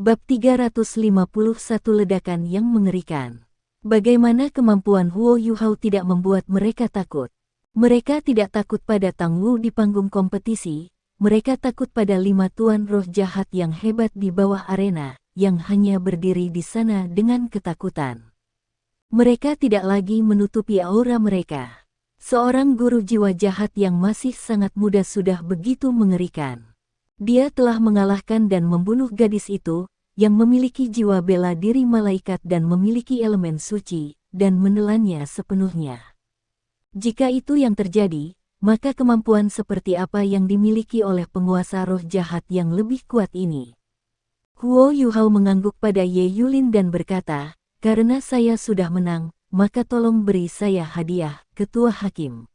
Bab 351 Ledakan yang mengerikan. Bagaimana kemampuan Huo Yuhao tidak membuat mereka takut? Mereka tidak takut pada Tang Wu di panggung kompetisi, mereka takut pada 5 tuan roh jahat yang hebat di bawah arena, yang hanya berdiri di sana dengan ketakutan. Mereka tidak lagi menutupi aura mereka. Seorang guru jiwa jahat yang masih sangat muda sudah begitu mengerikan. Dia telah mengalahkan dan membunuh gadis itu, yang memiliki jiwa bela diri malaikat dan memiliki elemen suci, dan menelannya sepenuhnya. Jika itu yang terjadi, maka kemampuan seperti apa yang dimiliki oleh penguasa roh jahat yang lebih kuat ini? Huo Yuhao mengangguk pada Ye Yulin dan berkata, "Karena saya sudah menang, maka tolong beri saya hadiah, Ketua Hakim."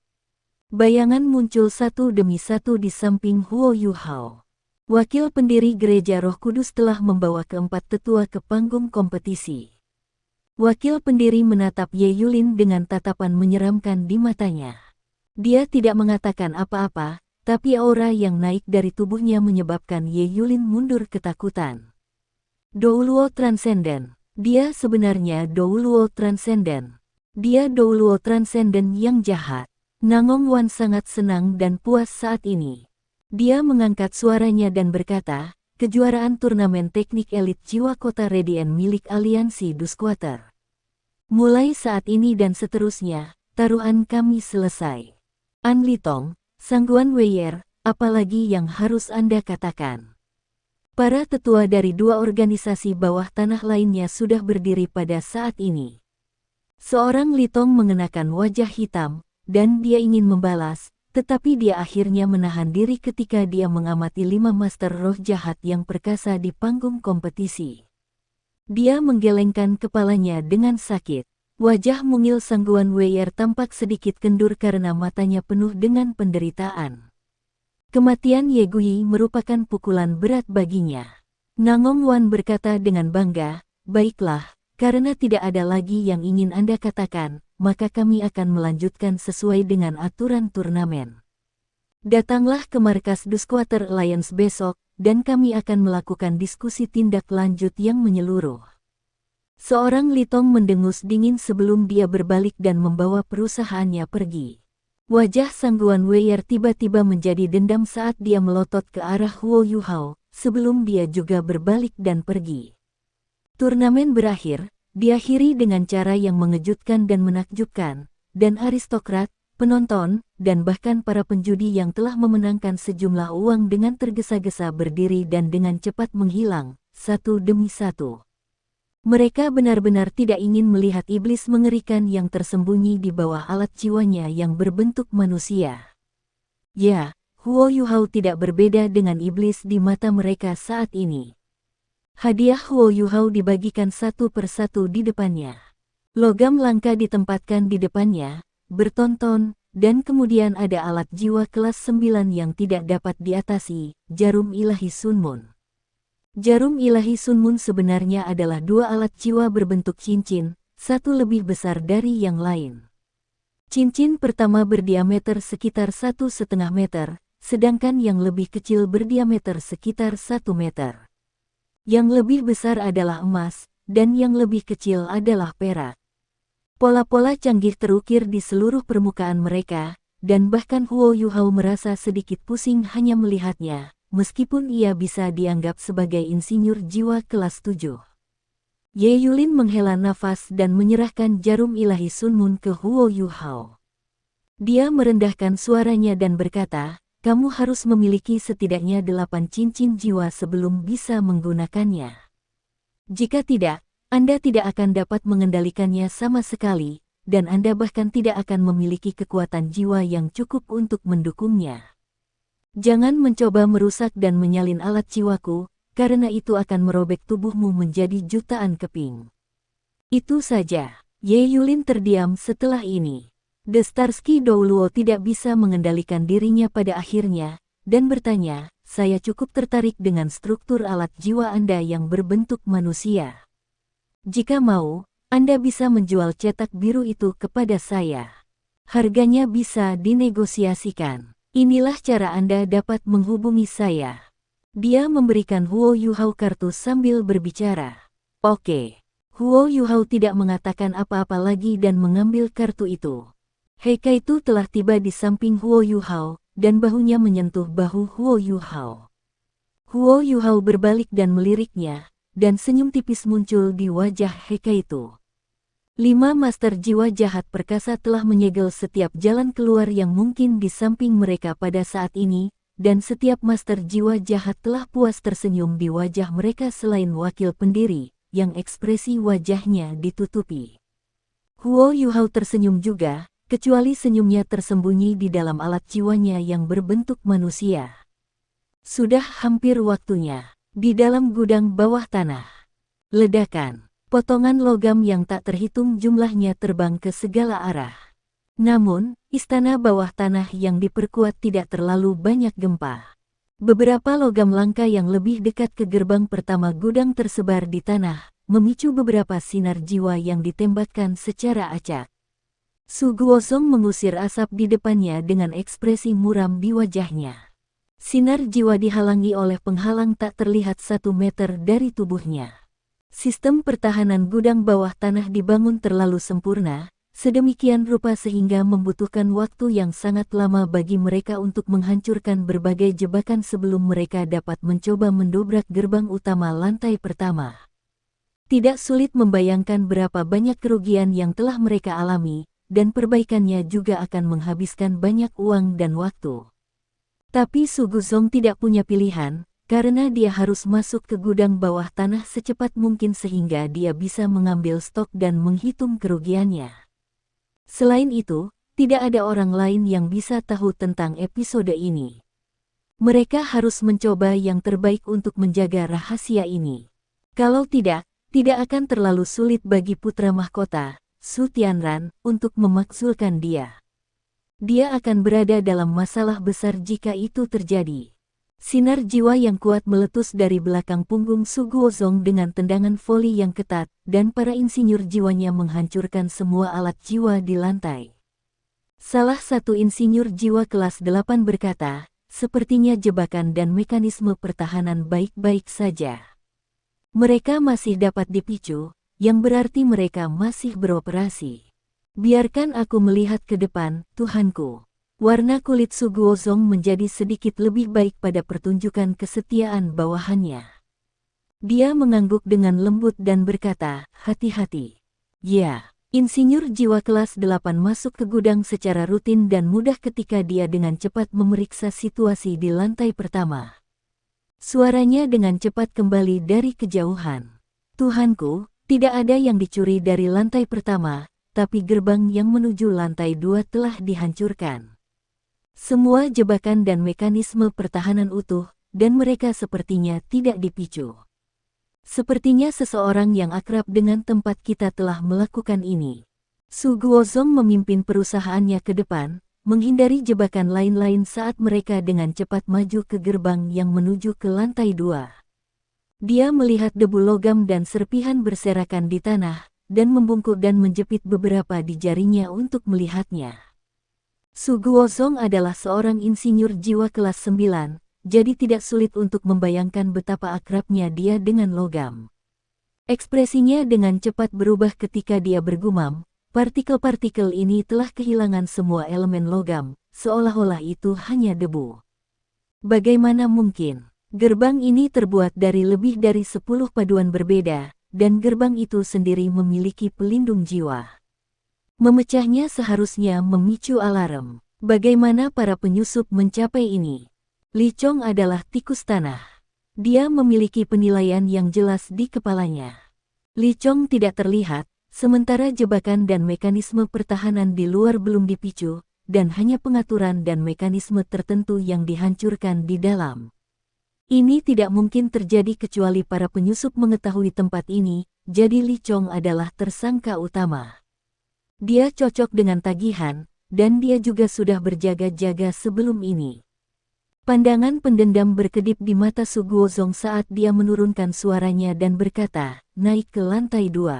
Bayangan muncul satu demi satu di samping Huo Yuhao. Wakil pendiri Gereja Roh Kudus telah membawa keempat tetua ke panggung kompetisi. Wakil pendiri menatap Ye Yulin dengan tatapan menyeramkan di matanya. Dia tidak mengatakan apa-apa, tapi aura yang naik dari tubuhnya menyebabkan Ye Yulin mundur ketakutan. Douluo Transenden. Dia sebenarnya Douluo Transenden. Dia Douluo Transenden yang jahat. Nangong Wan sangat senang dan puas saat ini. Dia mengangkat suaranya dan berkata, kejuaraan turnamen teknik elit jiwa kota Radiant milik aliansi Dusquater. Mulai saat ini dan seterusnya, taruhan kami selesai. An Litong, Sangguan Weier, apalagi yang harus Anda katakan? Para tetua dari dua organisasi bawah tanah lainnya sudah berdiri pada saat ini. Seorang Litong mengenakan wajah hitam, dan dia ingin membalas, tetapi dia akhirnya menahan diri ketika dia mengamati 5 master roh jahat yang perkasa di panggung kompetisi. Dia menggelengkan kepalanya dengan sakit. Wajah mungil Sangguan Weier tampak sedikit kendur karena matanya penuh dengan penderitaan. Kematian Ye Gui merupakan pukulan berat baginya. Nangong Wan berkata dengan bangga, "Baiklah, karena tidak ada lagi yang ingin Anda katakan, maka kami akan melanjutkan sesuai dengan aturan turnamen. Datanglah ke markas Dusquater Alliance besok, dan kami akan melakukan diskusi tindak lanjut yang menyeluruh." Seorang Litong mendengus dingin sebelum dia berbalik dan membawa perusahaannya pergi. Wajah Sangguan Weier tiba-tiba menjadi dendam saat dia melotot ke arah Huo Yuhao, sebelum dia juga berbalik dan pergi. Turnamen berakhir, diakhiri dengan cara yang mengejutkan dan menakjubkan, dan aristokrat, penonton, dan bahkan para penjudi yang telah memenangkan sejumlah uang dengan tergesa-gesa berdiri dan dengan cepat menghilang, satu demi satu. Mereka benar-benar tidak ingin melihat iblis mengerikan yang tersembunyi di bawah alat jiwanya yang berbentuk manusia. Ya, Huo Yuhao tidak berbeda dengan iblis di mata mereka saat ini. Hadiah Huo Yuhao dibagikan satu persatu di depannya. Logam langka ditempatkan di depannya, bertonton, dan kemudian ada alat jiwa kelas 9 yang tidak dapat diatasi, Jarum Ilahi Sunmun. Jarum Ilahi Sunmun sebenarnya adalah 2 alat jiwa berbentuk cincin, satu lebih besar dari yang lain. Cincin pertama berdiameter sekitar 1,5 meter, sedangkan yang lebih kecil berdiameter sekitar 1 meter. Yang lebih besar adalah emas, dan yang lebih kecil adalah perak. Pola-pola canggih terukir di seluruh permukaan mereka, dan bahkan Huo Yuhao merasa sedikit pusing hanya melihatnya, meskipun ia bisa dianggap sebagai insinyur jiwa kelas 7. Ye Yulin menghela nafas dan menyerahkan jarum ilahi Sunmun ke Huo Yuhao. Dia merendahkan suaranya dan berkata, "Kamu harus memiliki setidaknya 8 cincin jiwa sebelum bisa menggunakannya. Jika tidak, Anda tidak akan dapat mengendalikannya sama sekali, dan Anda bahkan tidak akan memiliki kekuatan jiwa yang cukup untuk mendukungnya. Jangan mencoba merusak dan menyalin alat jiwaku, karena itu akan merobek tubuhmu menjadi jutaan keping." Itu saja. Ye Yulin terdiam setelah ini. The Starsky Douluo tidak bisa mengendalikan dirinya pada akhirnya, dan bertanya, "Saya cukup tertarik dengan struktur alat jiwa Anda yang berbentuk manusia. Jika mau, Anda bisa menjual cetak biru itu kepada saya. Harganya bisa dinegosiasikan. Inilah cara Anda dapat menghubungi saya." Dia memberikan Huo Yuhao kartu sambil berbicara. Oke. Huo Yuhao tidak mengatakan apa-apa lagi dan mengambil kartu itu. Heika itu telah tiba di samping Huo Yuhao, dan bahunya menyentuh bahu Huo Yuhao. Huo Yuhao berbalik dan meliriknya, dan senyum tipis muncul di wajah Heika itu. 5 master jiwa jahat perkasa telah menyegel setiap jalan keluar yang mungkin di samping mereka pada saat ini, dan setiap master jiwa jahat telah puas tersenyum di wajah mereka selain wakil pendiri, yang ekspresi wajahnya ditutupi. Huo Yuhao tersenyum juga, kecuali senyumnya tersembunyi di dalam alat jiwanya yang berbentuk manusia. Sudah hampir waktunya. Di dalam gudang bawah tanah. Ledakan. Potongan logam yang tak terhitung jumlahnya terbang ke segala arah. Namun, istana bawah tanah yang diperkuat tidak terlalu banyak gempa. Beberapa logam langka yang lebih dekat ke gerbang pertama gudang tersebar di tanah, memicu beberapa sinar jiwa yang ditembakkan secara acak. Su Guozong mengusir asap di depannya dengan ekspresi muram di wajahnya. Sinar jiwa dihalangi oleh penghalang tak terlihat 1 meter dari tubuhnya. Sistem pertahanan gudang bawah tanah dibangun terlalu sempurna, sedemikian rupa sehingga membutuhkan waktu yang sangat lama bagi mereka untuk menghancurkan berbagai jebakan sebelum mereka dapat mencoba mendobrak gerbang utama lantai pertama. Tidak sulit membayangkan berapa banyak kerugian yang telah mereka alami, dan perbaikannya juga akan menghabiskan banyak uang dan waktu. Tapi Su Guozong tidak punya pilihan, karena dia harus masuk ke gudang bawah tanah secepat mungkin sehingga dia bisa mengambil stok dan menghitung kerugiannya. Selain itu, tidak ada orang lain yang bisa tahu tentang episode ini. Mereka harus mencoba yang terbaik untuk menjaga rahasia ini. Kalau tidak akan terlalu sulit bagi putra mahkota, Su Tianran, untuk memakzulkan dia. Dia akan berada dalam masalah besar jika itu terjadi. Sinar jiwa yang kuat meletus dari belakang punggung Su Guozong dengan tendangan voli yang ketat, dan para insinyur jiwanya menghancurkan semua alat jiwa di lantai. Salah satu insinyur jiwa kelas 8 berkata, sepertinya jebakan dan mekanisme pertahanan baik-baik saja. Mereka masih dapat dipicu, yang berarti mereka masih beroperasi. Biarkan aku melihat ke depan, Tuhanku. Warna kulit Su Guozong menjadi sedikit lebih baik pada pertunjukan kesetiaan bawahannya. Dia mengangguk dengan lembut dan berkata, hati-hati. Ya, insinyur jiwa kelas 8 masuk ke gudang secara rutin dan mudah ketika dia dengan cepat memeriksa situasi di lantai pertama. Suaranya dengan cepat kembali dari kejauhan. Tuhanku, tidak ada yang dicuri dari lantai pertama, tapi gerbang yang menuju lantai 2 telah dihancurkan. Semua jebakan dan mekanisme pertahanan utuh, dan mereka sepertinya tidak dipicu. Sepertinya seseorang yang akrab dengan tempat kita telah melakukan ini. Su Guozong memimpin perusahaannya ke depan, menghindari jebakan lain-lain saat mereka dengan cepat maju ke gerbang yang menuju ke lantai 2. Dia melihat debu logam dan serpihan berserakan di tanah, dan membungkuk dan menjepit beberapa di jarinya untuk melihatnya. Su Guozong adalah seorang insinyur jiwa kelas 9, jadi tidak sulit untuk membayangkan betapa akrabnya dia dengan logam. Ekspresinya dengan cepat berubah ketika dia bergumam, partikel-partikel ini telah kehilangan semua elemen logam, seolah-olah itu hanya debu. Bagaimana mungkin? Gerbang ini terbuat dari lebih dari 10 paduan berbeda, dan gerbang itu sendiri memiliki pelindung jiwa. Memecahnya seharusnya memicu alarm. Bagaimana para penyusup mencapai ini? Li Chong adalah tikus tanah. Dia memiliki penilaian yang jelas di kepalanya. Li Chong tidak terlihat, sementara jebakan dan mekanisme pertahanan di luar belum dipicu, dan hanya pengaturan dan mekanisme tertentu yang dihancurkan di dalam. Ini tidak mungkin terjadi kecuali para penyusup mengetahui tempat ini, jadi Li Chong adalah tersangka utama. Dia cocok dengan tagihan, dan dia juga sudah berjaga-jaga sebelum ini. Pandangan pendendam berkedip di mata Su Guozong saat dia menurunkan suaranya dan berkata, naik ke lantai 2.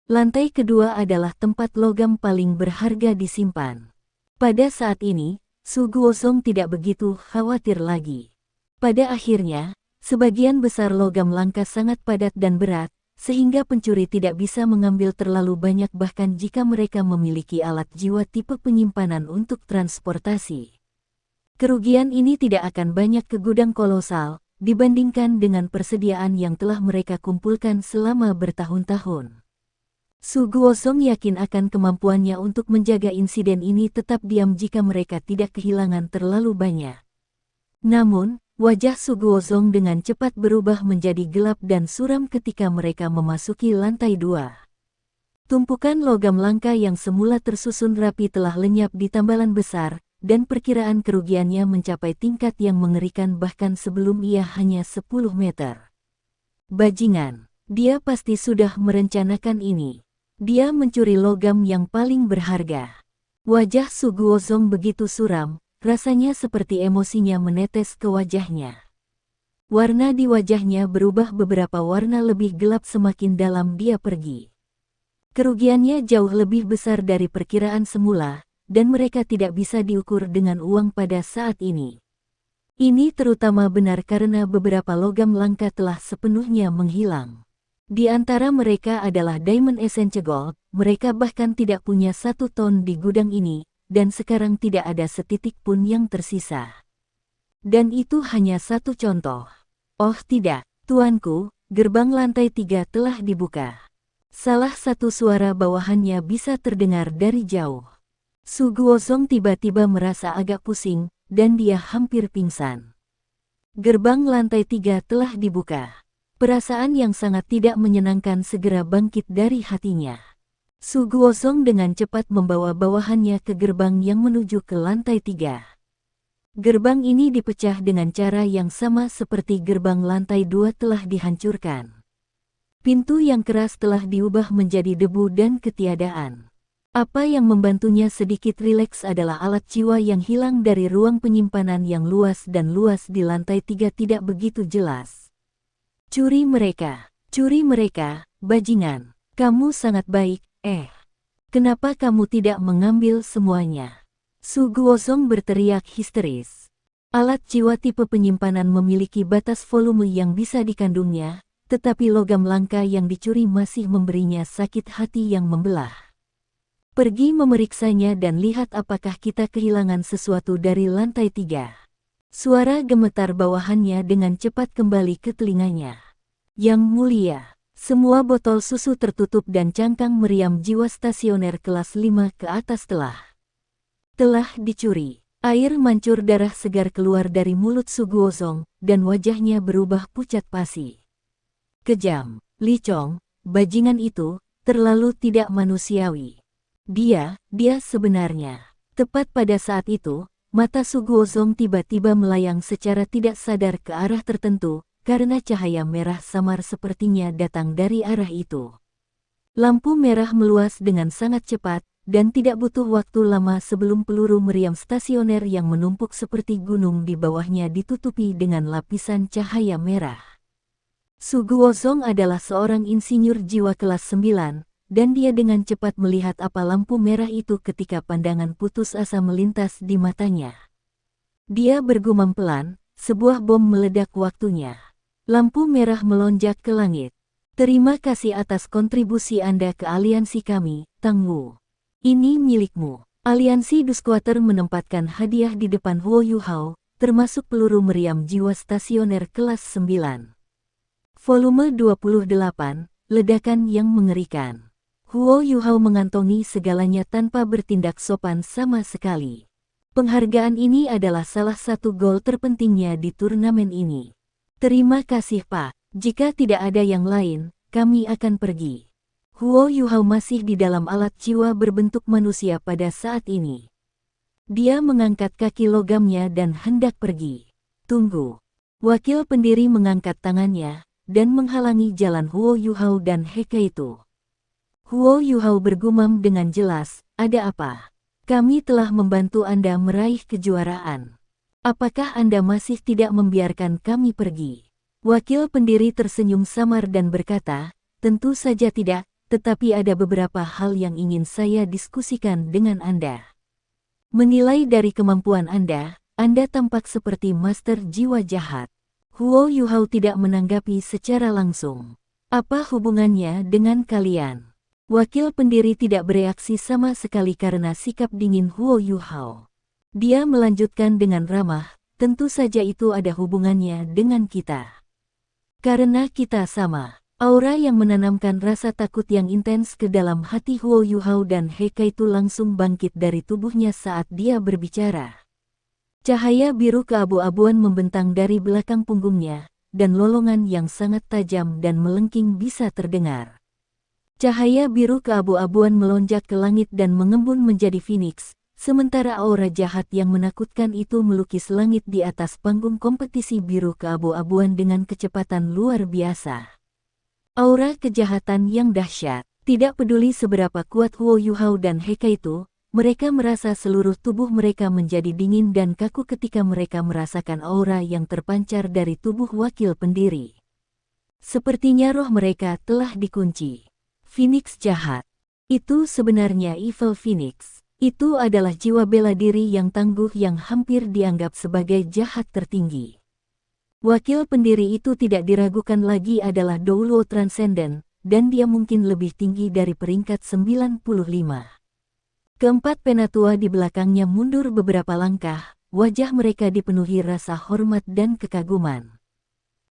Lantai kedua adalah tempat logam paling berharga disimpan. Pada saat ini, Su Guozong tidak begitu khawatir lagi. Pada akhirnya, sebagian besar logam langka sangat padat dan berat, sehingga pencuri tidak bisa mengambil terlalu banyak bahkan jika mereka memiliki alat jiwa tipe penyimpanan untuk transportasi. Kerugian ini tidak akan banyak ke gudang kolosal, dibandingkan dengan persediaan yang telah mereka kumpulkan selama bertahun-tahun. Su Guozong yakin akan kemampuannya untuk menjaga insiden ini tetap diam jika mereka tidak kehilangan terlalu banyak. Namun, wajah Su Guozong dengan cepat berubah menjadi gelap dan suram ketika mereka memasuki lantai 2. Tumpukan logam langka yang semula tersusun rapi telah lenyap di tambalan besar, dan perkiraan kerugiannya mencapai tingkat yang mengerikan bahkan sebelum ia hanya 10 meter. Bajingan, dia pasti sudah merencanakan ini. Dia mencuri logam yang paling berharga. Wajah Su Guozong begitu suram, rasanya seperti emosinya menetes ke wajahnya. Warna di wajahnya berubah beberapa warna lebih gelap semakin dalam dia pergi. Kerugiannya jauh lebih besar dari perkiraan semula, dan mereka tidak bisa diukur dengan uang pada saat ini. Ini terutama benar karena beberapa logam langka telah sepenuhnya menghilang. Di antara mereka adalah Diamond Essence Gold, mereka bahkan tidak punya 1 ton di gudang ini, dan sekarang tidak ada setitik pun yang tersisa. Dan itu hanya satu contoh. Oh tidak, tuanku, gerbang lantai 3 telah dibuka. Salah satu suara bawahannya bisa terdengar dari jauh. Su Guozong tiba-tiba merasa agak pusing, dan dia hampir pingsan. Gerbang lantai 3 telah dibuka. Perasaan yang sangat tidak menyenangkan segera bangkit dari hatinya. Su Guozong dengan cepat membawa bawahannya ke gerbang yang menuju ke lantai 3. Gerbang ini dipecah dengan cara yang sama seperti gerbang lantai 2 telah dihancurkan. Pintu yang keras telah diubah menjadi debu dan ketiadaan. Apa yang membantunya sedikit rileks adalah alat jiwa yang hilang dari ruang penyimpanan yang luas dan luas di lantai 3 tidak begitu jelas. Curi mereka, bajingan. Kamu sangat baik, kenapa kamu tidak mengambil semuanya? Su Guozong berteriak histeris. Alat jiwa tipe penyimpanan memiliki batas volume yang bisa dikandungnya, tetapi logam langka yang dicuri masih memberinya sakit hati yang membelah. Pergi memeriksanya dan lihat apakah kita kehilangan sesuatu dari lantai 3. Suara gemetar bawahannya dengan cepat kembali ke telinganya. Yang mulia, semua botol susu tertutup dan cangkang meriam jiwa stasioner kelas 5 ke atas telah dicuri. Air mancur darah segar keluar dari mulut Su Guozong, dan wajahnya berubah pucat pasi. Kejam, Li Chong, bajingan itu, terlalu tidak manusiawi. Dia sebenarnya. Tepat pada saat itu, mata Su Guozong tiba-tiba melayang secara tidak sadar ke arah tertentu, karena cahaya merah samar sepertinya datang dari arah itu. Lampu merah meluas dengan sangat cepat, dan tidak butuh waktu lama sebelum peluru meriam stasioner yang menumpuk seperti gunung di bawahnya ditutupi dengan lapisan cahaya merah. Su Guozong adalah seorang insinyur jiwa kelas 9, dan dia dengan cepat melihat apa lampu merah itu ketika pandangan putus asa melintas di matanya. Dia bergumam pelan, sebuah bom meledak waktunya. Lampu merah melonjak ke langit. Terima kasih atas kontribusi Anda ke aliansi kami, Tang Wu. Ini milikmu. Aliansi Dusquater menempatkan hadiah di depan Huo Yuhao, termasuk peluru meriam jiwa stasioner kelas 9. Volume 28, ledakan yang mengerikan. Huo Yuhao mengantongi segalanya tanpa bertindak sopan sama sekali. Penghargaan ini adalah salah satu gol terpentingnya di turnamen ini. Terima kasih Pak, jika tidak ada yang lain, kami akan pergi. Huo Yuhao masih di dalam alat jiwa berbentuk manusia pada saat ini. Dia mengangkat kaki logamnya dan hendak pergi. Tunggu. Wakil pendiri mengangkat tangannya, dan menghalangi jalan Huo Yuhao dan Heke itu. Huo Yuhao bergumam dengan jelas, ada apa? Kami telah membantu Anda meraih kejuaraan. Apakah Anda masih tidak membiarkan kami pergi? Wakil pendiri tersenyum samar dan berkata, tentu saja tidak, tetapi ada beberapa hal yang ingin saya diskusikan dengan Anda. Menilai dari kemampuan Anda tampak seperti master jiwa jahat. Huo Yuhao tidak menanggapi secara langsung. Apa hubungannya dengan kalian? Wakil pendiri tidak bereaksi sama sekali karena sikap dingin Huo Yuhao. Dia melanjutkan dengan ramah, tentu saja itu ada hubungannya dengan kita. Karena kita sama. Aura yang menanamkan rasa takut yang intens ke dalam hati Huo Yuhao dan Heka itu langsung bangkit dari tubuhnya saat dia berbicara. Cahaya biru keabu-abuan membentang dari belakang punggungnya, dan lolongan yang sangat tajam dan melengking bisa terdengar. Cahaya biru keabu-abuan melonjak ke langit dan mengembun menjadi Phoenix, sementara aura jahat yang menakutkan itu melukis langit di atas panggung kompetisi biru keabu-abuan dengan kecepatan luar biasa. Aura kejahatan yang dahsyat. Tidak peduli seberapa kuat Huo Yuhao dan Heka itu, mereka merasa seluruh tubuh mereka menjadi dingin dan kaku ketika mereka merasakan aura yang terpancar dari tubuh wakil pendiri. Sepertinya roh mereka telah dikunci. Phoenix jahat. Itu sebenarnya Evil Phoenix. Itu adalah jiwa bela diri yang tangguh yang hampir dianggap sebagai jahat tertinggi. Wakil pendiri itu tidak diragukan lagi adalah Douluo Transcendent, dan dia mungkin lebih tinggi dari peringkat 95. Keempat penatua di belakangnya mundur beberapa langkah, wajah mereka dipenuhi rasa hormat dan kekaguman.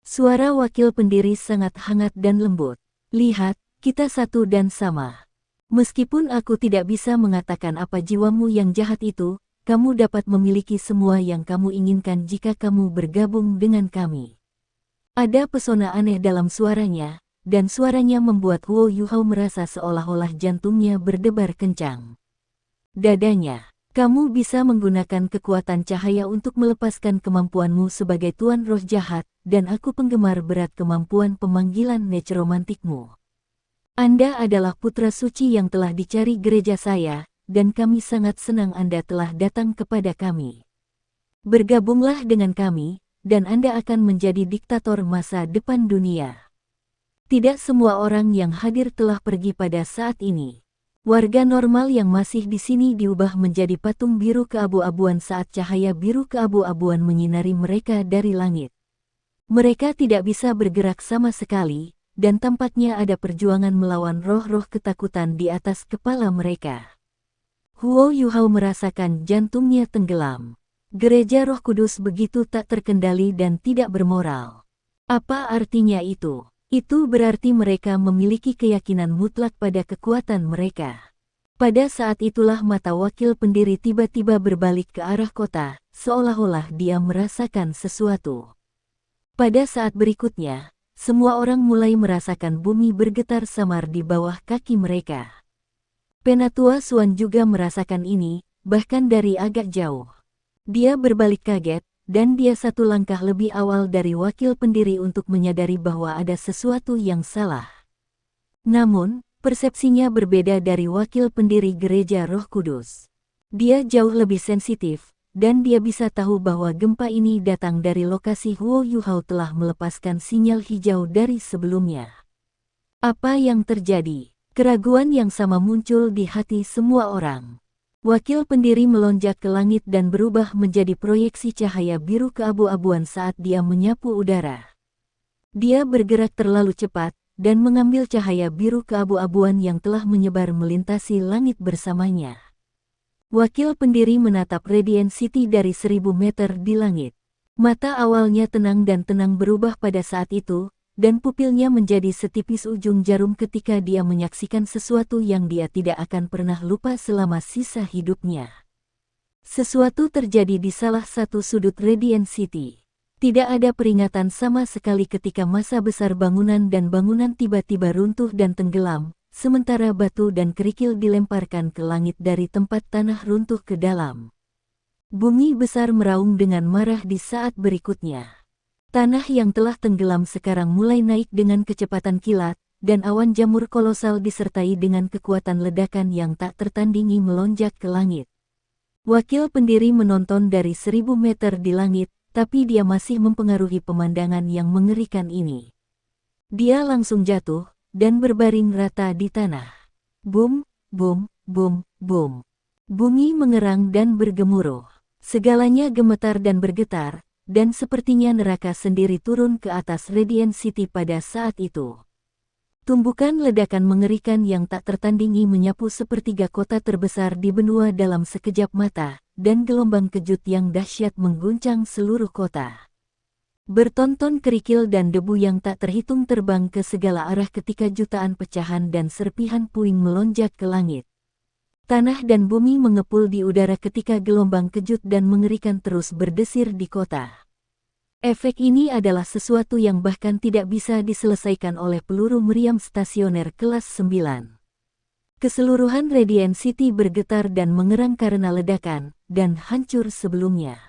Suara wakil pendiri sangat hangat dan lembut. Lihat, kita satu dan sama. Meskipun aku tidak bisa mengatakan apa jiwamu yang jahat itu, kamu dapat memiliki semua yang kamu inginkan jika kamu bergabung dengan kami. Ada pesona aneh dalam suaranya, dan suaranya membuat Huo Yuhao merasa seolah-olah jantungnya berdebar kencang. Dadanya, kamu bisa menggunakan kekuatan cahaya untuk melepaskan kemampuanmu sebagai tuan roh jahat, dan aku penggemar berat kemampuan pemanggilan necromantikmu. Anda adalah putra suci yang telah dicari gereja saya, dan kami sangat senang Anda telah datang kepada kami. Bergabunglah dengan kami, dan Anda akan menjadi diktator masa depan dunia. Tidak semua orang yang hadir telah pergi pada saat ini. Warga normal yang masih di sini diubah menjadi patung biru keabu-abuan saat cahaya biru keabu-abuan menyinari mereka dari langit. Mereka tidak bisa bergerak sama sekali, dan tampaknya ada perjuangan melawan roh-roh ketakutan di atas kepala mereka. Huo Yuhao merasakan jantungnya tenggelam. Gereja Roh Kudus begitu tak terkendali dan tidak bermoral. Apa artinya itu? Itu berarti mereka memiliki keyakinan mutlak pada kekuatan mereka. Pada saat itulah mata wakil pendiri tiba-tiba berbalik ke arah kota, seolah-olah dia merasakan sesuatu. Pada saat berikutnya, semua orang mulai merasakan bumi bergetar samar di bawah kaki mereka. Penatua Xuan juga merasakan ini, bahkan dari agak jauh. Dia berbalik kaget, dan dia satu langkah lebih awal dari wakil pendiri untuk menyadari bahwa ada sesuatu yang salah. Namun, persepsinya berbeda dari wakil pendiri Gereja Roh Kudus. Dia jauh lebih sensitif, dan dia bisa tahu bahwa gempa ini datang dari lokasi Huo Yuhao telah melepaskan sinyal hijau dari sebelumnya. Apa yang terjadi? Keraguan yang sama muncul di hati semua orang. Wakil pendiri melonjak ke langit dan berubah menjadi proyeksi cahaya biru keabu-abuan saat dia menyapu udara. Dia bergerak terlalu cepat, dan mengambil cahaya biru keabu-abuan yang telah menyebar melintasi langit bersamanya. Wakil pendiri menatap Radiant City dari 1000 meter di langit. Mata awalnya tenang dan tenang berubah pada saat itu, dan pupilnya menjadi setipis ujung jarum ketika dia menyaksikan sesuatu yang dia tidak akan pernah lupa selama sisa hidupnya. Sesuatu terjadi di salah satu sudut Radiant City. Tidak ada peringatan sama sekali ketika masa besar bangunan dan bangunan tiba-tiba runtuh dan tenggelam, sementara batu dan kerikil dilemparkan ke langit dari tempat tanah runtuh ke dalam. Bumi besar meraung dengan marah di saat berikutnya. Tanah yang telah tenggelam sekarang mulai naik dengan kecepatan kilat, dan awan jamur kolosal disertai dengan kekuatan ledakan yang tak tertandingi melonjak ke langit. Wakil pendiri menonton dari 1000 meter di langit, tapi dia masih mempengaruhi pemandangan yang mengerikan ini. Dia langsung jatuh, dan berbaring rata di tanah. Boom, boom, boom, boom. Bumi mengerang dan bergemuruh. Segalanya gemetar dan bergetar, dan sepertinya neraka sendiri turun ke atas Radiant City pada saat itu. Tumbukan ledakan mengerikan yang tak tertandingi menyapu sepertiga kota terbesar di benua dalam sekejap mata, dan gelombang kejut yang dahsyat mengguncang seluruh kota. Bertonton kerikil dan debu yang tak terhitung terbang ke segala arah ketika jutaan pecahan dan serpihan puing melonjak ke langit. Tanah dan bumi mengepul di udara ketika gelombang kejut dan mengerikan terus berdesir di kota. Efek ini adalah sesuatu yang bahkan tidak bisa diselesaikan oleh peluru meriam stasioner kelas 9. Keseluruhan Radiant City bergetar dan mengerang karena ledakan, dan hancur sebelumnya.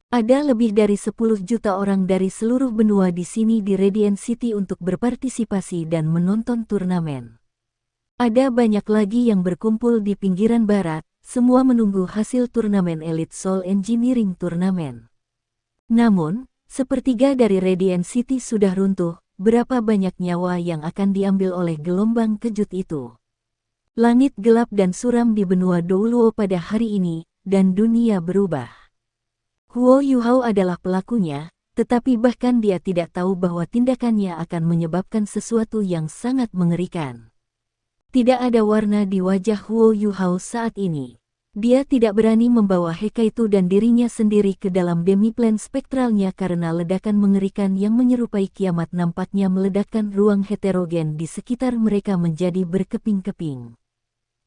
Ada lebih dari 10 juta orang dari seluruh benua di sini di Radiant City untuk berpartisipasi dan menonton turnamen. Ada banyak lagi yang berkumpul di pinggiran barat, semua menunggu hasil turnamen Elite Soul Engineering Turnamen. Namun, sepertiga dari Radiant City sudah runtuh, berapa banyak nyawa yang akan diambil oleh gelombang kejut itu. Langit gelap dan suram di benua Douluo pada hari ini, dan dunia berubah. Huo Yuhao adalah pelakunya, tetapi bahkan dia tidak tahu bahwa tindakannya akan menyebabkan sesuatu yang sangat mengerikan. Tidak ada warna di wajah Huo Yuhao saat ini. Dia tidak berani membawa Hekaitu dan dirinya sendiri ke dalam demiplan spektralnya karena ledakan mengerikan yang menyerupai kiamat nampaknya meledakkan ruang heterogen di sekitar mereka menjadi berkeping-keping.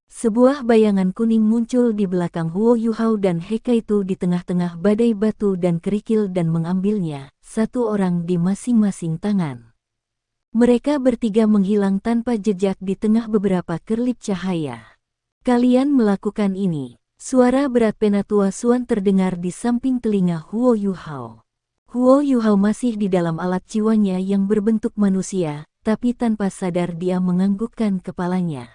Sebuah bayangan kuning muncul di belakang Huo Yuhao dan Hekaitu di tengah-tengah badai batu dan kerikil dan mengambilnya, satu orang di masing-masing tangan. Mereka bertiga menghilang tanpa jejak di tengah beberapa kerlip cahaya. Kalian melakukan ini. Suara berat Penatua Suan terdengar di samping telinga Huo Yuhao. Huo Yuhao masih di dalam alat jiwanya yang berbentuk manusia, tapi tanpa sadar dia menganggukkan kepalanya.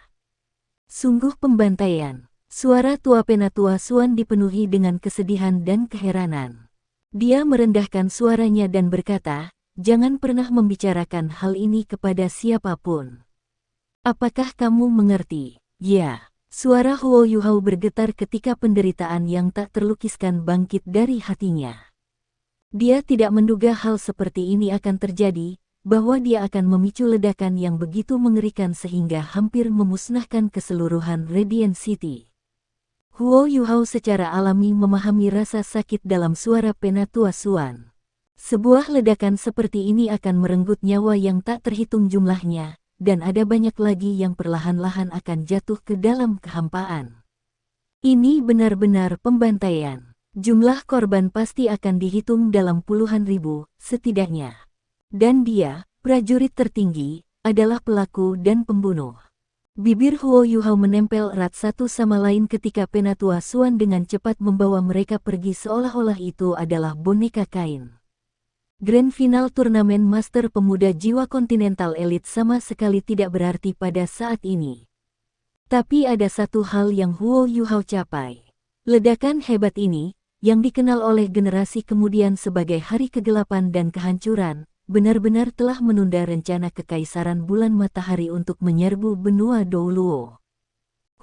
Sungguh pembantaian. Suara tua Penatua Suan dipenuhi dengan kesedihan dan keheranan. Dia merendahkan suaranya dan berkata, "Jangan pernah membicarakan hal ini kepada siapapun. Apakah kamu mengerti?" "Ya." Suara Huo Yuhao bergetar ketika penderitaan yang tak terlukiskan bangkit dari hatinya. Dia tidak menduga hal seperti ini akan terjadi, bahwa dia akan memicu ledakan yang begitu mengerikan sehingga hampir memusnahkan keseluruhan Radiant City. Huo Yuhao secara alami memahami rasa sakit dalam suara Penatua Suan. Sebuah ledakan seperti ini akan merenggut nyawa yang tak terhitung jumlahnya, dan ada banyak lagi yang perlahan-lahan akan jatuh ke dalam kehampaan. Ini benar-benar pembantaian. Jumlah korban pasti akan dihitung dalam puluhan ribu, setidaknya. Dan dia, prajurit tertinggi, adalah pelaku dan pembunuh. Bibir Huo Yuhao menempel erat satu sama lain ketika Penatua Suan dengan cepat membawa mereka pergi seolah-olah itu adalah boneka kain. Grand Final Turnamen Master Pemuda Jiwa Kontinental Elite sama sekali tidak berarti pada saat ini. Tapi ada satu hal yang Huo Yuhao capai. Ledakan hebat ini, yang dikenal oleh generasi kemudian sebagai hari kegelapan dan kehancuran, benar-benar telah menunda rencana kekaisaran bulan matahari untuk menyerbu benua Douluo.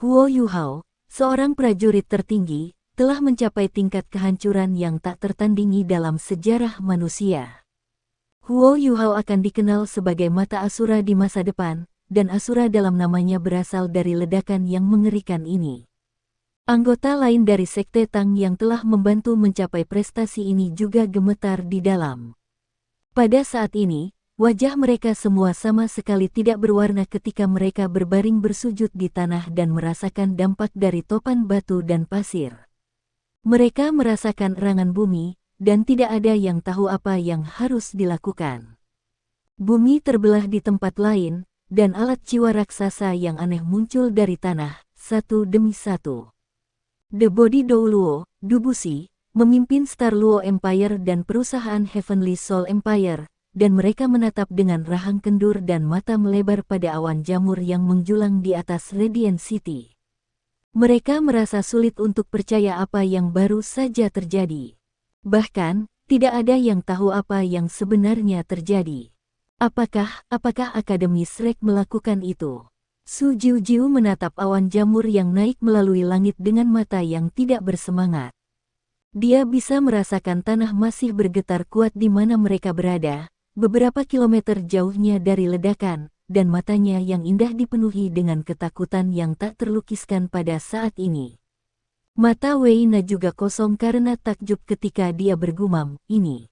Huo Yuhao, seorang prajurit tertinggi, telah mencapai tingkat kehancuran yang tak tertandingi dalam sejarah manusia. Huo Yuhao akan dikenal sebagai mata Asura di masa depan, dan Asura dalam namanya berasal dari ledakan yang mengerikan ini. Anggota lain dari Sekte Tang yang telah membantu mencapai prestasi ini juga gemetar di dalam. Pada saat ini, wajah mereka semua sama sekali tidak berwarna ketika mereka berbaring bersujud di tanah dan merasakan dampak dari topan batu dan pasir. Mereka merasakan erangan bumi, dan tidak ada yang tahu apa yang harus dilakukan. Bumi terbelah di tempat lain, dan alat jiwa raksasa yang aneh muncul dari tanah, satu demi satu. The Body Douluo, Dubushi, memimpin Star Luo Empire dan perusahaan Heavenly Soul Empire, dan mereka menatap dengan rahang kendur dan mata melebar pada awan jamur yang menjulang di atas Radiant City. Mereka merasa sulit untuk percaya apa yang baru saja terjadi. Bahkan, tidak ada yang tahu apa yang sebenarnya terjadi. Apakah Akademi Shrek melakukan itu? Su Jiujiu menatap awan jamur yang naik melalui langit dengan mata yang tidak bersemangat. Dia bisa merasakan tanah masih bergetar kuat di mana mereka berada, beberapa kilometer jauhnya dari ledakan, dan matanya yang indah dipenuhi dengan ketakutan yang tak terlukiskan pada saat ini. Mata Wei Na juga kosong karena takjub ketika dia bergumam, ini.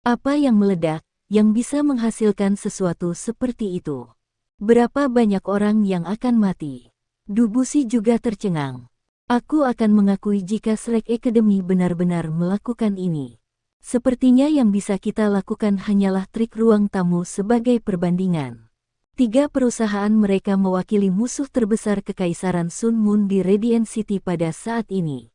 Apa yang meledak, yang bisa menghasilkan sesuatu seperti itu? Berapa banyak orang yang akan mati? Dubusi juga tercengang. Aku akan mengakui jika Slack Academy benar-benar melakukan ini. Sepertinya yang bisa kita lakukan hanyalah trik ruang tamu sebagai perbandingan. 3 perusahaan mereka mewakili musuh terbesar Kekaisaran Sun Moon di Radiant City pada saat ini.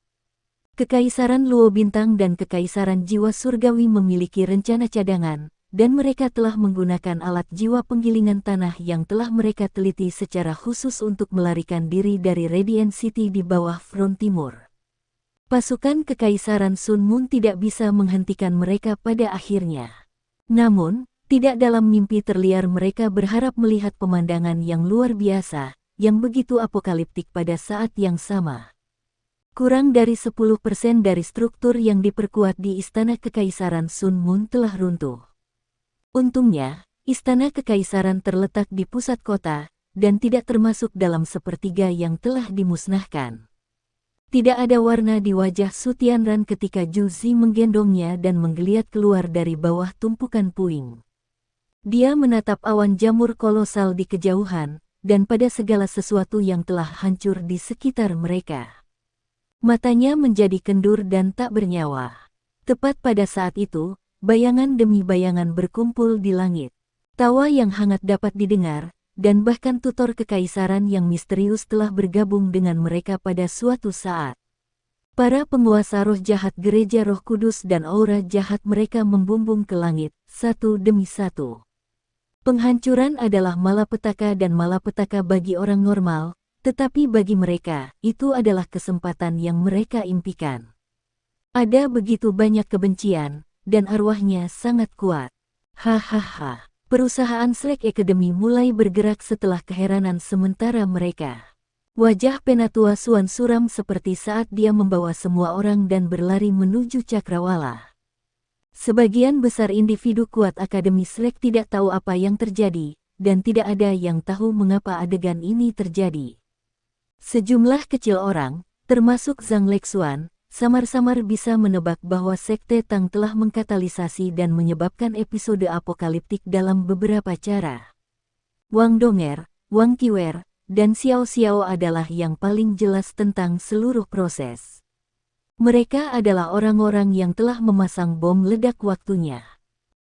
Kekaisaran Luo Bintang dan Kekaisaran Jiwa Surgawi memiliki rencana cadangan, dan mereka telah menggunakan alat jiwa penggilingan tanah yang telah mereka teliti secara khusus untuk melarikan diri dari Radiant City di bawah front timur. Pasukan Kekaisaran Sun Moon tidak bisa menghentikan mereka pada akhirnya. Namun, tidak dalam mimpi terliar mereka berharap melihat pemandangan yang luar biasa, yang begitu apokaliptik pada saat yang sama. Kurang dari 10% dari struktur yang diperkuat di Istana Kekaisaran Sun Moon telah runtuh. Untungnya, Istana Kekaisaran terletak di pusat kota, dan tidak termasuk dalam sepertiga yang telah dimusnahkan. Tidak ada warna di wajah Su Tianran ketika Zhu Zi menggendongnya dan menggeliat keluar dari bawah tumpukan puing. Dia menatap awan jamur kolosal di kejauhan, dan pada segala sesuatu yang telah hancur di sekitar mereka. Matanya menjadi kendur dan tak bernyawa. Tepat pada saat itu, bayangan demi bayangan berkumpul di langit. Tawa yang hangat dapat didengar, dan bahkan tutor kekaisaran yang misterius telah bergabung dengan mereka pada suatu saat. Para penguasa roh jahat gereja Roh Kudus dan aura jahat mereka membumbung ke langit, satu demi satu. Penghancuran adalah malapetaka dan malapetaka bagi orang normal, tetapi bagi mereka, itu adalah kesempatan yang mereka impikan. Ada begitu banyak kebencian, dan arwahnya sangat kuat. Hahaha. Perusahaan Slack Academy mulai bergerak setelah keheranan sementara mereka. Wajah Penatua Suan suram seperti saat dia membawa semua orang dan berlari menuju cakrawala. Sebagian besar individu kuat Akademi Slack tidak tahu apa yang terjadi, dan tidak ada yang tahu mengapa adegan ini terjadi. Sejumlah kecil orang, termasuk Zhang Lexuan, samar-samar bisa menebak bahwa Sekte Tang telah mengkatalisasi dan menyebabkan episode apokaliptik dalam beberapa cara. Wang Donger, Wang Qiwer, dan Xiao Xiao adalah yang paling jelas tentang seluruh proses. Mereka adalah orang-orang yang telah memasang bom ledak waktunya.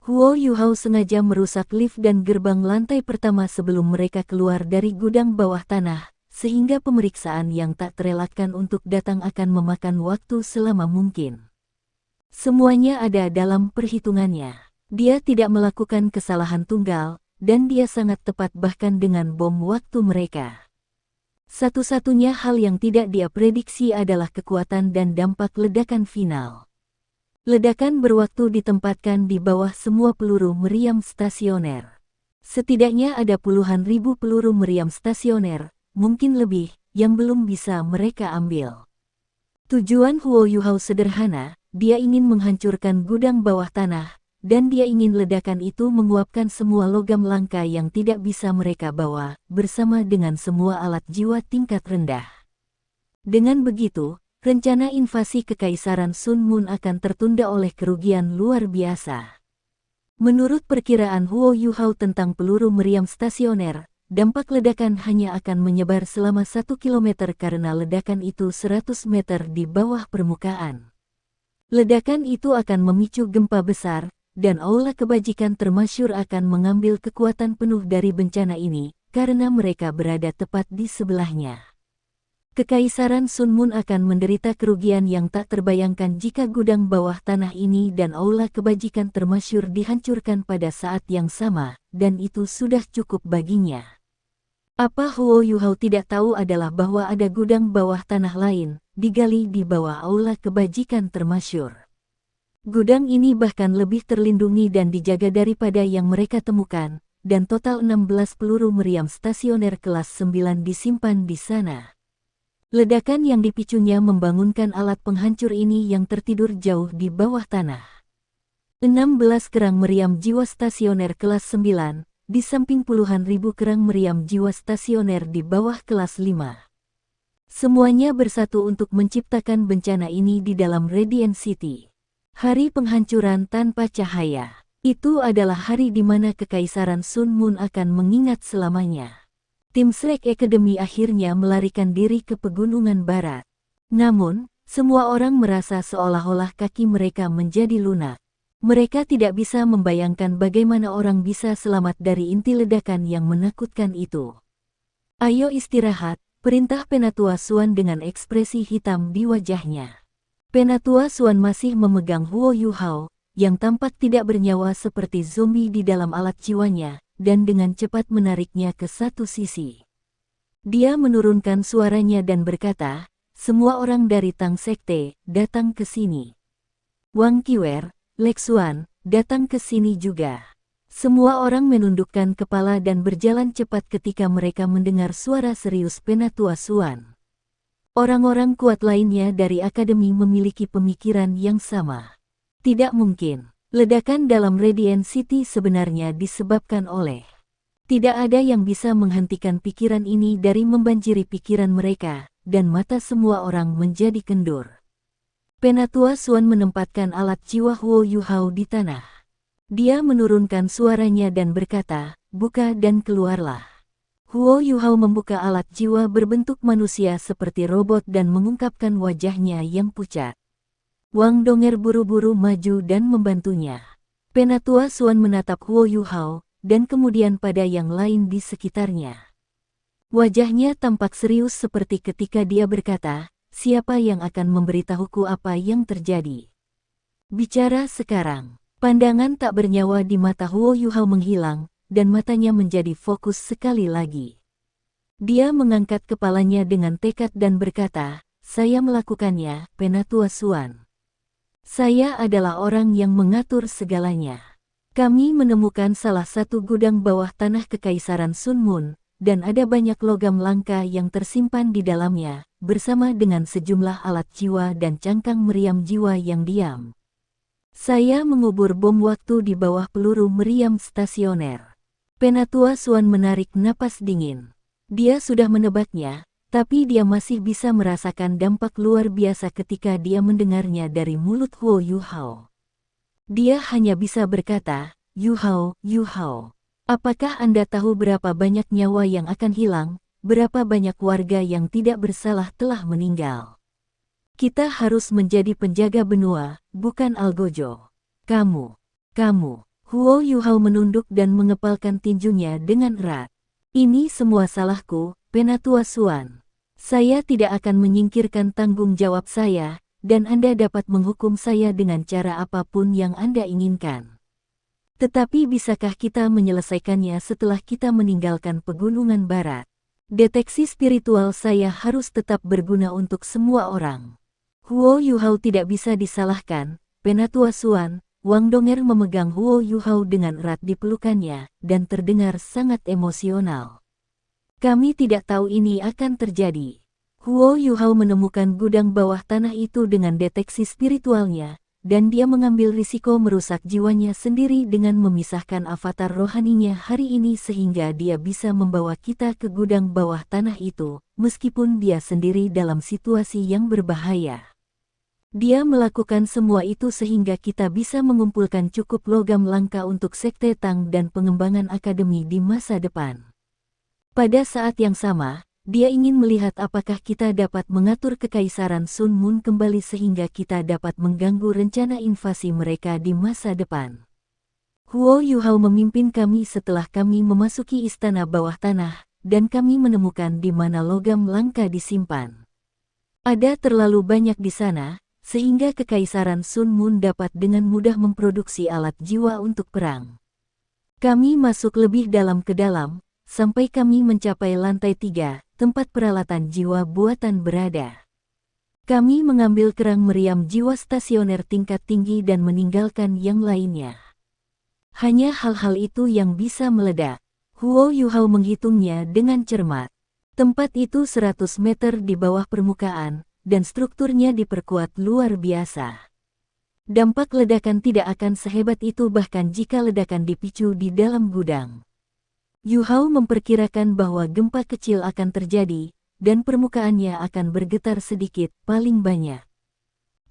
Huo Yuhao sengaja merusak lift dan gerbang lantai pertama sebelum mereka keluar dari gudang bawah tanah, sehingga pemeriksaan yang tak terelakkan untuk datang akan memakan waktu selama mungkin. Semuanya ada dalam perhitungannya. Dia tidak melakukan kesalahan tunggal, dan dia sangat tepat bahkan dengan bom waktu mereka. Satu-satunya hal yang tidak dia prediksi adalah kekuatan dan dampak ledakan final. Ledakan berwaktu ditempatkan di bawah semua peluru meriam stasioner. Setidaknya ada puluhan ribu peluru meriam stasioner, mungkin lebih, yang belum bisa mereka ambil. Tujuan Huo Yuhao sederhana, dia ingin menghancurkan gudang bawah tanah, dan dia ingin ledakan itu menguapkan semua logam langka yang tidak bisa mereka bawa, bersama dengan semua alat jiwa tingkat rendah. Dengan begitu, rencana invasi Kekaisaran Sun Moon akan tertunda oleh kerugian luar biasa. Menurut perkiraan Huo Yuhao tentang peluru meriam stasioner, dampak ledakan hanya akan menyebar selama 1 kilometer karena ledakan itu 100 meter di bawah permukaan. Ledakan itu akan memicu gempa besar, dan aula kebajikan termasyur akan mengambil kekuatan penuh dari bencana ini, karena mereka berada tepat di sebelahnya. Kekaisaran Sun Moon akan menderita kerugian yang tak terbayangkan jika gudang bawah tanah ini dan aula kebajikan termasyur dihancurkan pada saat yang sama, dan itu sudah cukup baginya. Apa Huo Yuhao tidak tahu adalah bahwa ada gudang bawah tanah lain, digali di bawah aula kebajikan termasyur. Gudang ini bahkan lebih terlindungi dan dijaga daripada yang mereka temukan, dan total 16 peluru meriam stasioner kelas 9 disimpan di sana. Ledakan yang dipicunya membangunkan alat penghancur ini yang tertidur jauh di bawah tanah. 16 kerang meriam jiwa stasioner kelas 9, di samping puluhan ribu kerang meriam jiwa stasioner di bawah kelas 5. Semuanya bersatu untuk menciptakan bencana ini di dalam Radiant City. Hari penghancuran tanpa cahaya. Itu adalah hari di mana Kekaisaran Sun Moon akan mengingat selamanya. Tim Slack Academy akhirnya melarikan diri ke pegunungan barat. Namun, semua orang merasa seolah-olah kaki mereka menjadi lunak. Mereka tidak bisa membayangkan bagaimana orang bisa selamat dari inti ledakan yang menakutkan itu. Ayo istirahat, perintah Penatua Suan dengan ekspresi hitam di wajahnya. Penatua Suan masih memegang Huo Yuhao, yang tampak tidak bernyawa seperti zombie di dalam alat jiwanya, dan dengan cepat menariknya ke satu sisi. Dia menurunkan suaranya dan berkata, "Semua orang dari Tang Sekte, datang ke sini. Wang Qiwer, Lexuan, datang ke sini juga." Semua orang menundukkan kepala dan berjalan cepat ketika mereka mendengar suara serius Penatua Suan. Orang-orang kuat lainnya dari akademi memiliki pemikiran yang sama. Tidak mungkin. Ledakan dalam Radiant City sebenarnya disebabkan oleh. Tidak ada yang bisa menghentikan pikiran ini dari membanjiri pikiran mereka, dan mata semua orang menjadi kendur. Penatua Suan menempatkan alat jiwa Huo Yuhao di tanah. Dia menurunkan suaranya dan berkata, "Buka dan keluarlah." Huo Yuhao membuka alat jiwa berbentuk manusia seperti robot dan mengungkapkan wajahnya yang pucat. Wang Donger buru-buru maju dan membantunya. Penatua Suan menatap Huo Yuhao, dan kemudian pada yang lain di sekitarnya. Wajahnya tampak serius seperti ketika dia berkata, "Siapa yang akan memberitahuku apa yang terjadi?" Bicara sekarang. Pandangan tak bernyawa di mata Huo Yuhao menghilang, dan matanya menjadi fokus sekali lagi. Dia mengangkat kepalanya dengan tekad dan berkata, "Saya melakukannya, Penatua Suan. Saya adalah orang yang mengatur segalanya. Kami menemukan salah satu gudang bawah tanah Kekaisaran Sun Moon, dan ada banyak logam langka yang tersimpan di dalamnya, bersama dengan sejumlah alat jiwa dan cangkang meriam jiwa yang diam. Saya mengubur bom waktu di bawah peluru meriam stasioner." Penatua Suan menarik napas dingin. Dia sudah menebaknya, tapi dia masih bisa merasakan dampak luar biasa ketika dia mendengarnya dari mulut Huo Yuhao. Dia hanya bisa berkata, "Yuhao, Yuhao. Apakah Anda tahu berapa banyak nyawa yang akan hilang, berapa banyak warga yang tidak bersalah telah meninggal? Kita harus menjadi penjaga benua, bukan algojo. Kamu. Huo Yuhao menunduk dan mengepalkan tinjunya dengan erat. "Ini semua salahku, Penatua Suan. Saya tidak akan menyingkirkan tanggung jawab saya, dan Anda dapat menghukum saya dengan cara apapun yang Anda inginkan. Tetapi bisakah kita menyelesaikannya setelah kita meninggalkan pegunungan barat? Deteksi spiritual saya harus tetap berguna untuk semua orang." Huo Yuhao tidak bisa disalahkan, Penatua Suan. Wang Donger memegang Huo Yuhao dengan erat di pelukannya, dan terdengar sangat emosional. "Kami tidak tahu ini akan terjadi." Huo Yuhao menemukan gudang bawah tanah itu dengan deteksi spiritualnya, dan dia mengambil risiko merusak jiwanya sendiri dengan memisahkan avatar rohaninya hari ini sehingga dia bisa membawa kita ke gudang bawah tanah itu, meskipun dia sendiri dalam situasi yang berbahaya. Dia melakukan semua itu sehingga kita bisa mengumpulkan cukup logam langka untuk Sekte Tang dan pengembangan akademi di masa depan. Pada saat yang sama, dia ingin melihat apakah kita dapat mengatur Kekaisaran Sun Moon kembali sehingga kita dapat mengganggu rencana invasi mereka di masa depan. Huo Yuhao memimpin kami setelah kami memasuki istana bawah tanah, dan kami menemukan di mana logam langka disimpan. Ada terlalu banyak di sana, sehingga Kekaisaran Sun Moon dapat dengan mudah memproduksi alat jiwa untuk perang. Kami masuk lebih dalam ke dalam, sampai kami mencapai lantai 3, tempat peralatan jiwa buatan berada. Kami mengambil kerang meriam jiwa stasioner tingkat tinggi dan meninggalkan yang lainnya. Hanya hal-hal itu yang bisa meledak. Huo Yuhao menghitungnya dengan cermat. Tempat itu 100 meter di bawah permukaan, dan strukturnya diperkuat luar biasa. Dampak ledakan tidak akan sehebat itu bahkan jika ledakan dipicu di dalam gudang. Yu Hao memperkirakan bahwa gempa kecil akan terjadi, dan permukaannya akan bergetar sedikit, paling banyak.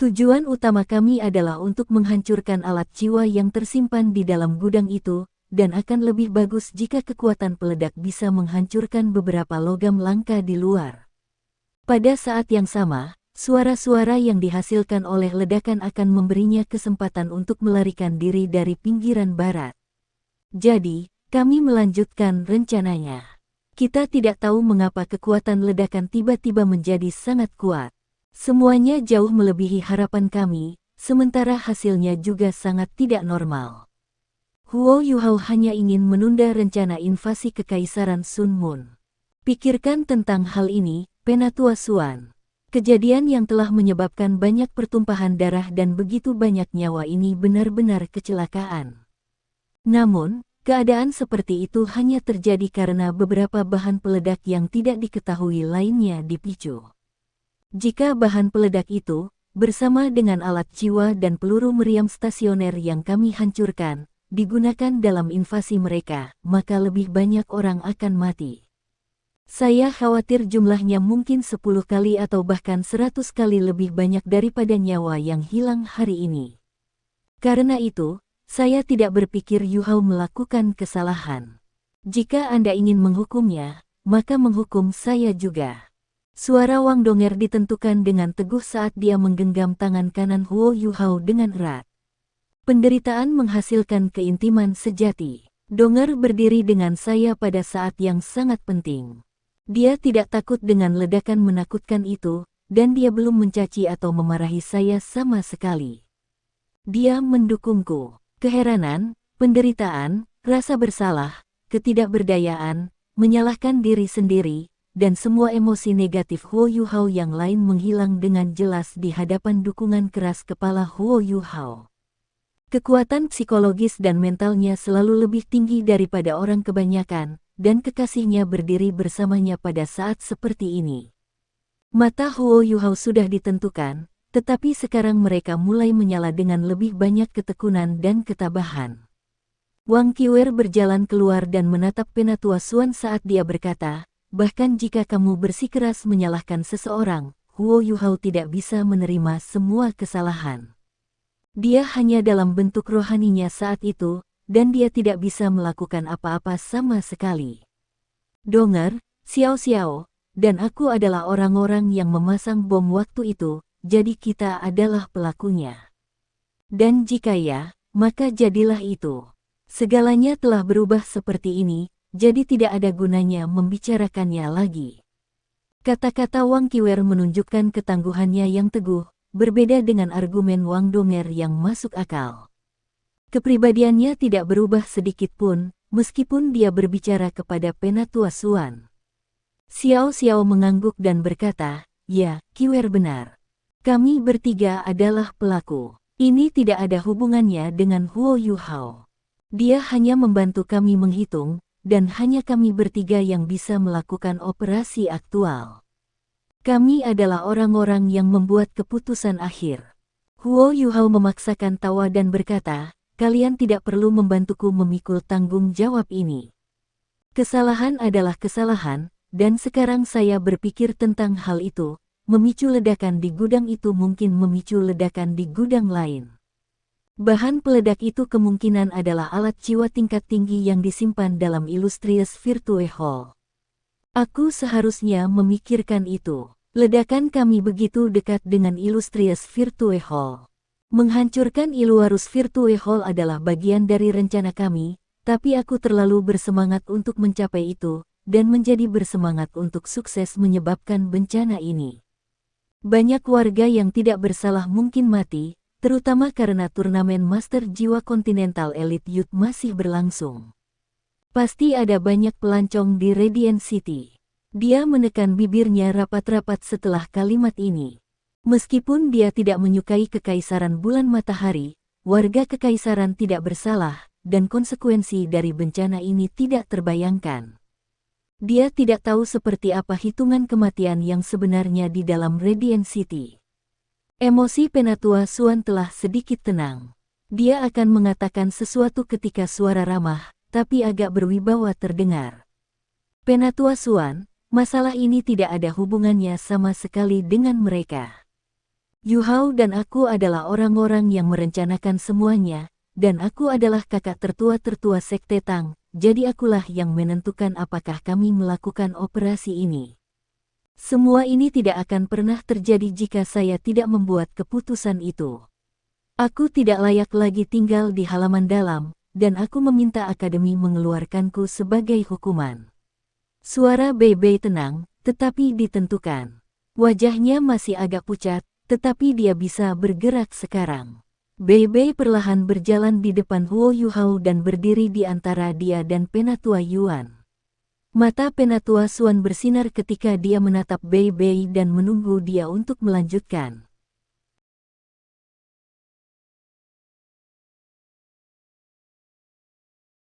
Tujuan utama kami adalah untuk menghancurkan alat jiwa yang tersimpan di dalam gudang itu, dan akan lebih bagus jika kekuatan peledak bisa menghancurkan beberapa logam langka di luar. Pada saat yang sama, suara-suara yang dihasilkan oleh ledakan akan memberinya kesempatan untuk melarikan diri dari pinggiran barat. Jadi, kami melanjutkan rencananya. Kita tidak tahu mengapa kekuatan ledakan tiba-tiba menjadi sangat kuat. Semuanya jauh melebihi harapan kami, sementara hasilnya juga sangat tidak normal. Huo Yuhao hanya ingin menunda rencana invasi Kekaisaran Sun Mun. Pikirkan tentang hal ini, Penatua Suan. Kejadian yang telah menyebabkan banyak pertumpahan darah dan begitu banyak nyawa ini benar-benar kecelakaan. Namun, keadaan seperti itu hanya terjadi karena beberapa bahan peledak yang tidak diketahui lainnya dipicu. Jika bahan peledak itu, bersama dengan alat jiwa dan peluru meriam stasioner yang kami hancurkan, digunakan dalam invasi mereka, maka lebih banyak orang akan mati. Saya khawatir jumlahnya mungkin 10 kali atau bahkan 100 kali lebih banyak daripada nyawa yang hilang hari ini. Karena itu, saya tidak berpikir Yu Hao melakukan kesalahan. Jika Anda ingin menghukumnya, maka menghukum saya juga. Suara Wang Donger ditentukan dengan teguh saat dia menggenggam tangan kanan Huo Yu Hao dengan erat. Penderitaan menghasilkan keintiman sejati. Donger berdiri dengan saya pada saat yang sangat penting. Dia tidak takut dengan ledakan menakutkan itu, dan dia belum mencaci atau memarahi saya sama sekali. Dia mendukungku. Keheranan, penderitaan, rasa bersalah, ketidakberdayaan, menyalahkan diri sendiri, dan semua emosi negatif Huo Yu Hao yang lain menghilang dengan jelas di hadapan dukungan keras kepala Huo Yu Hao. Kekuatan psikologis dan mentalnya selalu lebih tinggi daripada orang kebanyakan, dan kekasihnya berdiri bersamanya pada saat seperti ini. Mata Huo Yu Hao sudah ditentukan, tetapi sekarang mereka mulai menyala dengan lebih banyak ketekunan dan ketabahan. Wang Qiwer berjalan keluar dan menatap Penatua Suan saat dia berkata, bahkan jika kamu bersikeras menyalahkan seseorang, Huo Yu Hao tidak bisa menerima semua kesalahan. Dia hanya dalam bentuk rohaninya saat itu, dan dia tidak bisa melakukan apa-apa sama sekali. Donger, Xiao Xiao, dan aku adalah orang-orang yang memasang bom waktu itu, jadi kita adalah pelakunya. Dan jika ya, maka jadilah itu. Segalanya telah berubah seperti ini, jadi tidak ada gunanya membicarakannya lagi. Kata-kata Wang Qiwer menunjukkan ketangguhannya yang teguh, berbeda dengan argumen Wang Donger yang masuk akal. Kepribadiannya tidak berubah sedikit pun, meskipun dia berbicara kepada Penatua Suan. Xiao Xiao mengangguk dan berkata, ya, Qiwer benar. Kami bertiga adalah pelaku. Ini tidak ada hubungannya dengan Huo Yu Hao. Dia hanya membantu kami menghitung, dan hanya kami bertiga yang bisa melakukan operasi aktual. Kami adalah orang-orang yang membuat keputusan akhir. Huo Yu Hao memaksakan tawa dan berkata, kalian tidak perlu membantuku memikul tanggung jawab ini. Kesalahan adalah kesalahan, dan sekarang saya berpikir tentang hal itu, memicu ledakan di gudang itu mungkin memicu ledakan di gudang lain. Bahan peledak itu kemungkinan adalah alat jiwa tingkat tinggi yang disimpan dalam Illustrious Virtue Hall. Aku seharusnya memikirkan itu. Ledakan kami begitu dekat dengan Illustrious Virtue Hall. Menghancurkan Illustrious Virtue Hall adalah bagian dari rencana kami, tapi aku terlalu bersemangat untuk mencapai itu, dan menjadi bersemangat untuk sukses menyebabkan bencana ini. Banyak warga yang tidak bersalah mungkin mati, terutama karena turnamen Master Jiwa Continental Elite Youth masih berlangsung. Pasti ada banyak pelancong di Radiant City. Dia menekan bibirnya rapat-rapat setelah kalimat ini. Meskipun dia tidak menyukai Kekaisaran Bulan Matahari, warga Kekaisaran tidak bersalah, dan konsekuensi dari bencana ini tidak terbayangkan. Dia tidak tahu seperti apa hitungan kematian yang sebenarnya di dalam Radiant City. Emosi Penatua Xuan telah sedikit tenang. Dia akan mengatakan sesuatu ketika suara ramah, tapi agak berwibawa terdengar. Penatua Xuan, masalah ini tidak ada hubungannya sama sekali dengan mereka. Yu Hao dan aku adalah orang-orang yang merencanakan semuanya, dan aku adalah kakak tertua-tertua Sekte Tang, jadi akulah yang menentukan apakah kami melakukan operasi ini. Semua ini tidak akan pernah terjadi jika saya tidak membuat keputusan itu. Aku tidak layak lagi tinggal di halaman dalam, dan aku meminta akademi mengeluarkanku sebagai hukuman. Suara Bei Bei tenang, tetapi ditentukan. Wajahnya masih agak pucat, tetapi dia bisa bergerak sekarang. Bei Bei perlahan berjalan di depan Huo Yuhao dan berdiri di antara dia dan Penatua Yuan. Mata Penatua Xuan bersinar ketika dia menatap Bei Bei dan menunggu dia untuk melanjutkan.